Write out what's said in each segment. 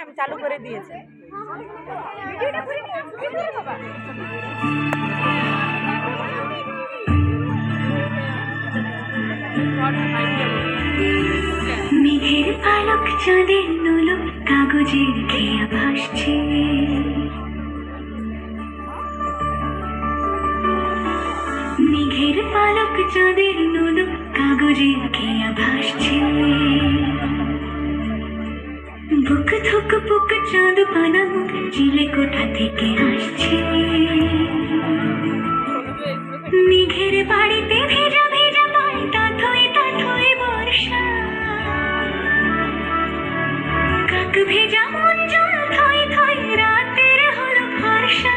আমি চালু করে দিয়েছি। মেঘের পালক চাঁদের নোলক কাগজের খেয়া ভাসছে, মেঘের পালক চাঁদের নোলক কাগজের খেয়া ভাসছে, বুক থুক বুক চাঁদ পানা মুখ চিলে কোঠা থেকে আসছে, মেঘের বাড়িতে ভেজা ভেজা পায় তাথই তাথই বর্ষা, কাক ভেজা মন জল থই থই রাতের হলো ভরসা,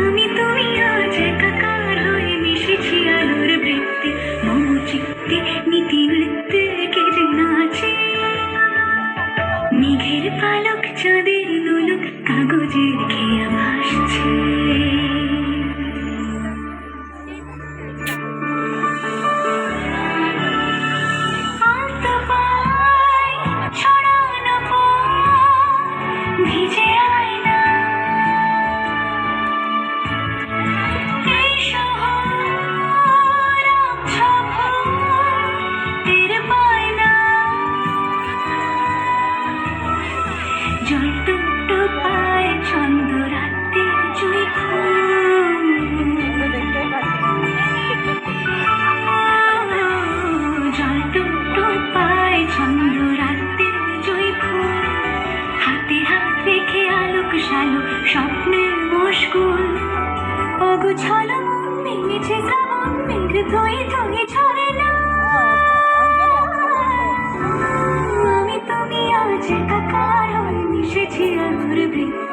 আমি তুমি আজ একাকার হয়ে মিশেছি আলোর বৃত্তে, মম চিত্তে নীতি নৃত্যে কে যে নাচে, মেঘের পালক চাঁদের নোলক কাগজের খেয়া ভাসছে। স্বপ্নের মুশকুল অগুছালো মন মিছে শ্রাবণ মেঘ ধুই ধুই ঝরে না, আমি তুমি আজ একাকার হয়ে মিশেছি আলোর বৃত্তে।